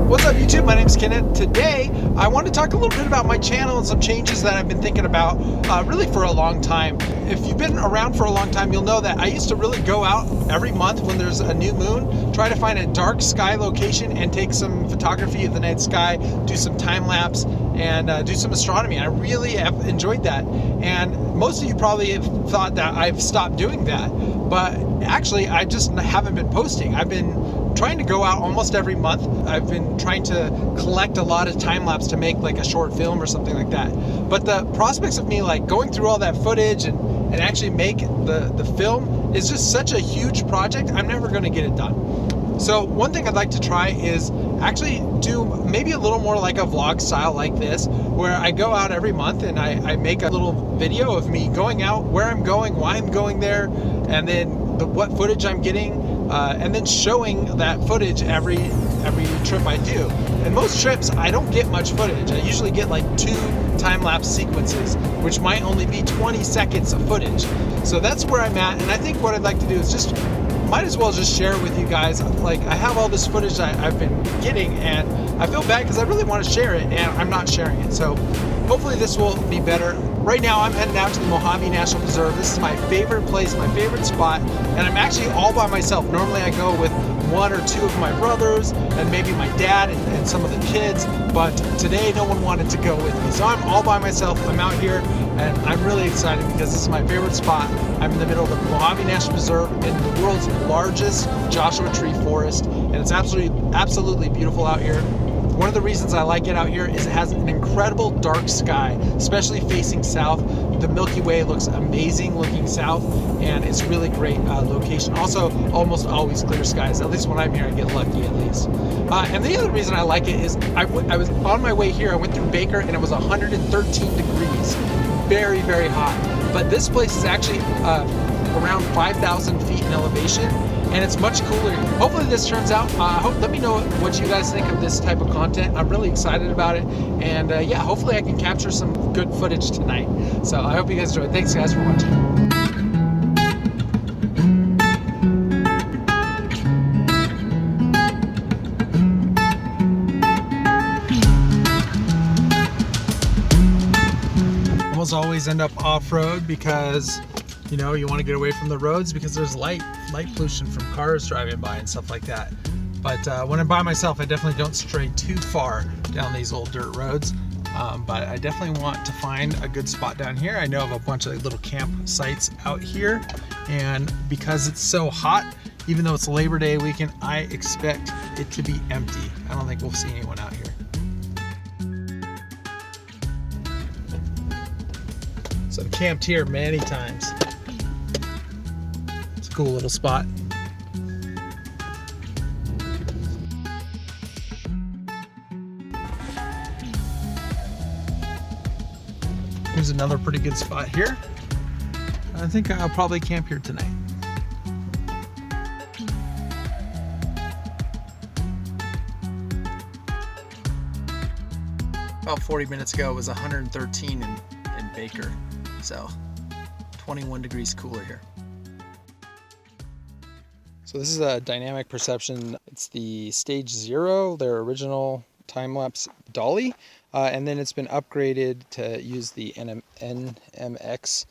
What's up YouTube? My name is Kenneth. Today I want to talk a little bit about my channel and some changes that I've been thinking about really for a long time. If you've been around for a long time, you'll know that I used to really go out every month when there's a new moon, try to find a dark sky location and take some photography of the night sky, do some time lapse, and do some astronomy. I really have enjoyed that. And most of you probably have thought that I've stopped doing that, but actually I just haven't been posting. I've been trying to go out almost every month. I've been trying to collect a lot of time lapse to make like a short film or something like that. But the prospects of me like going through all that footage and actually make the film is just such a huge project. I'm never going to get it done. So one thing I'd like to try is actually do maybe a little more like a vlog style like this, where I go out every month and I make a little video of me going out, where I'm going, why I'm going there, and then what footage I'm getting, and then showing that footage every trip I do. And most trips I don't get much footage. I usually get like 2 time-lapse sequences, which might only be 20 seconds of footage. So that's where I'm at, and I think what I'd like to do is just might as well just share it with you guys. Like, I have all this footage I've been getting, and I feel bad because I really want to share it and I'm not sharing it. So hopefully this will be better. Right now I'm heading out to the Mojave National Preserve. This is my favorite place, my favorite spot, and I'm actually all by myself. Normally I go with 1 or 2 of my brothers and maybe my dad and some of the kids, but today no one wanted to go with me. So I'm all by myself. I'm out here and I'm really excited because this is my favorite spot. I'm in the middle of the Mojave National Preserve in the world's largest Joshua tree forest, and it's absolutely beautiful out here. One of the reasons I like it out here is it has an incredible dark sky, especially facing south. The Milky Way looks amazing looking south, and it's a really great location. Also, almost always clear skies. At least when I'm here, I get lucky at least. And the other reason I like it is I was on my way here. I went through Baker, and it was 113 degrees. Very, very hot. But this place is actually around 5,000 feet in elevation, and it's much cooler. Hopefully this turns out. Let me know what you guys think of this type of content. I'm really excited about it, and yeah, hopefully I can capture some good footage tonight. So I hope you guys enjoyed. Thanks guys for watching. Almost always end up off-road because you know, you want to get away from the roads because there's light pollution from cars driving by and stuff like that. But when I'm by myself, I definitely don't stray too far down these old dirt roads. But I definitely want to find a good spot down here. I know of a bunch of little campsites out here, and because it's so hot, even though it's Labor Day weekend, I expect it to be empty. I don't think we'll see anyone out here. So I've camped here many times. It's a cool little spot. Here's another pretty good spot here. I think I'll probably camp here tonight. About 40 minutes ago it was 113 in Baker. So 21 degrees cooler here. So this is a dynamic perception. It's the stage 0, their original time-lapse dolly, and then it's been upgraded to use the NMX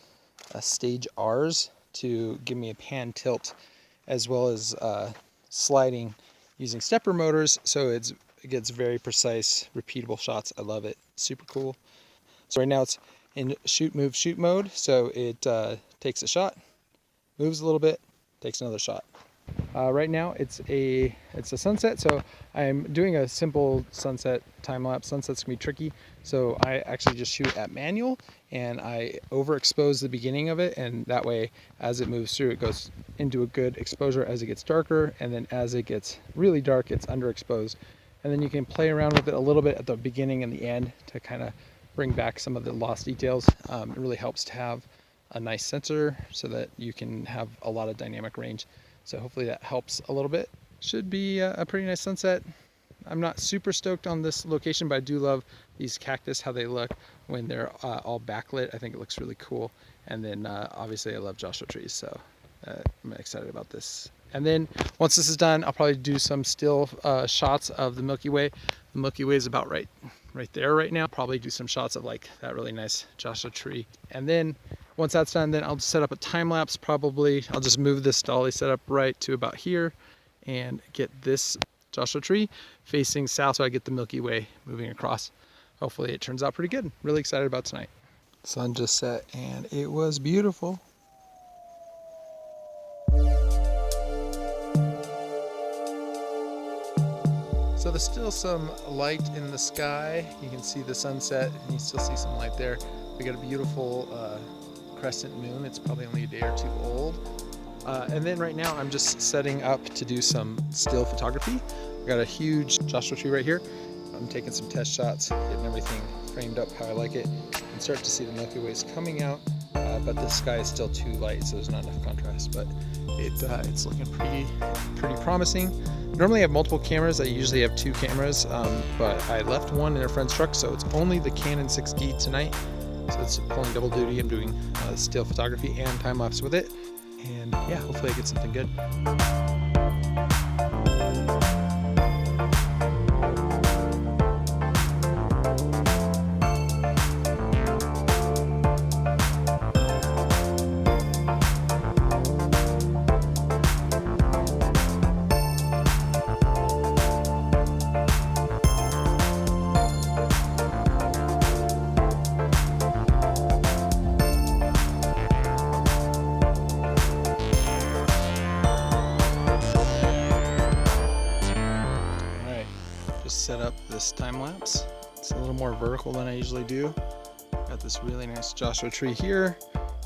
stage R's to give me a pan tilt, as well as sliding using stepper motors, so it gets very precise, repeatable shots. I love it. Super cool. So right now it's in shoot, move, shoot mode. So it takes a shot, moves a little bit, takes another shot. Right now it's a sunset, so I'm doing a simple sunset time lapse. Sunset's gonna be tricky, so I actually just shoot at manual, and I overexpose the beginning of it, and that way as it moves through, it goes into a good exposure as it gets darker, and then as it gets really dark, it's underexposed. And then you can play around with it a little bit at the beginning and the end to kind of bring back some of the lost details. It really helps to have a nice sensor so that you can have a lot of dynamic range. So hopefully that helps a little bit. Should be a pretty nice sunset. I'm not super stoked on this location, but I do love these cactus, how they look when they're all backlit. I think it looks really cool. And then obviously I love Joshua trees, so I'm excited about this. And then once this is done, I'll probably do some still shots of the Milky Way. The Milky Way is about right there right now. Probably do some shots of like that really nice Joshua tree. And then once that's done, then I'll set up a time lapse. Probably I'll just move this dolly setup right to about here and get this Joshua tree facing south so I get the Milky Way moving across. Hopefully it turns out pretty good. Really excited about tonight. Sun just set and it was beautiful. So there's still some light in the sky. You can see the sunset and you still see some light there. We got a beautiful crescent moon. It's probably only a day or two old. And then right now I'm just setting up to do some still photography. I got a huge Joshua tree right here. I'm taking some test shots, getting everything framed up how I like it. You can start to see the Milky Ways coming out, but the sky is still too light, so there's not enough contrast, but it's looking pretty promising. Normally I have multiple cameras. I usually have 2 cameras, but I left one in a friend's truck, so it's only the Canon 6D tonight. So it's pulling double duty. I'm doing still photography and time lapse with it. And yeah, hopefully I get something good. Set up this time lapse. It's a little more vertical than I usually do. Got this really nice Joshua tree here,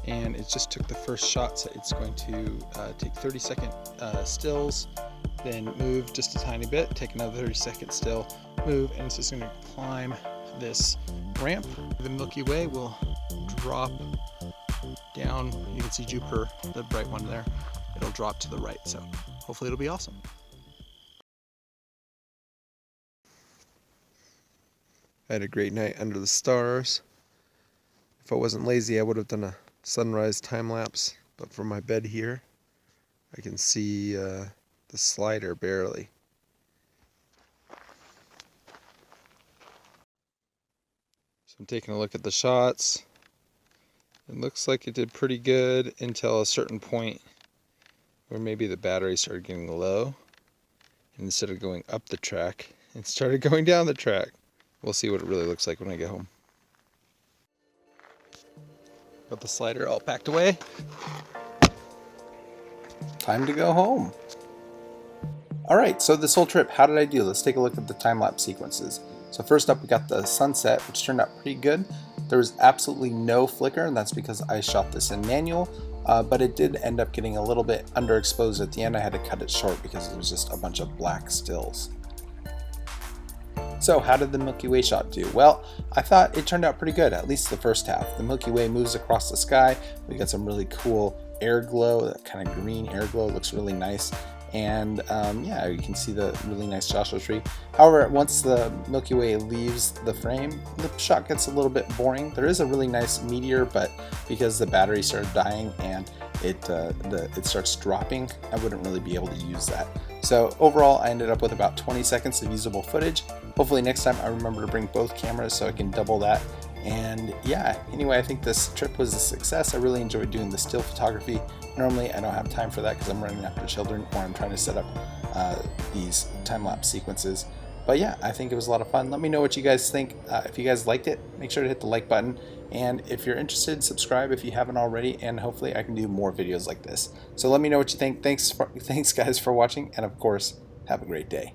and it just took the first shot, so it's going to take 30-second stills, then move just a tiny bit, take another 30-second still, move, and it's just going to climb this ramp. The Milky Way will drop down. You can see Jupiter, the bright one there. It'll drop to the right, so hopefully it'll be awesome. I had a great night under the stars. If I wasn't lazy, I would have done a sunrise time lapse, but from my bed here, I can see the slider barely. So I'm taking a look at the shots. It looks like it did pretty good until a certain point where maybe the battery started getting low, and instead of going up the track, it started going down the track. We'll see what it really looks like when I get home. Got the slider all packed away. Time to go home. Alright, so this whole trip, how did I do? Let's take a look at the time-lapse sequences. So first up, we got the sunset, which turned out pretty good. There was absolutely no flicker, and that's because I shot this in manual, but it did end up getting a little bit underexposed at the end. I had to cut it short because it was just a bunch of black stills. So how did the Milky Way shot do? Well, I thought it turned out pretty good, at least the first half. The Milky Way moves across the sky. We got some really cool air glow, that kind of green air glow, looks really nice. And yeah, you can see the really nice Joshua tree. However, once the Milky Way leaves the frame, the shot gets a little bit boring. There is a really nice meteor, but because the battery started dying and it starts dropping, I wouldn't really be able to use that. So overall, I ended up with about 20 seconds of usable footage. Hopefully next time I remember to bring both cameras so I can double that. And yeah, anyway, I think this trip was a success. I really enjoyed doing the still photography. Normally I don't have time for that because I'm running after children or I'm trying to set up these time-lapse sequences. But yeah, I think it was a lot of fun. Let me know what you guys think. If you guys liked it, make sure to hit the like button. And if you're interested, subscribe if you haven't already, and hopefully I can do more videos like this. So let me know what you think. Thanks guys for watching, and of course, have a great day.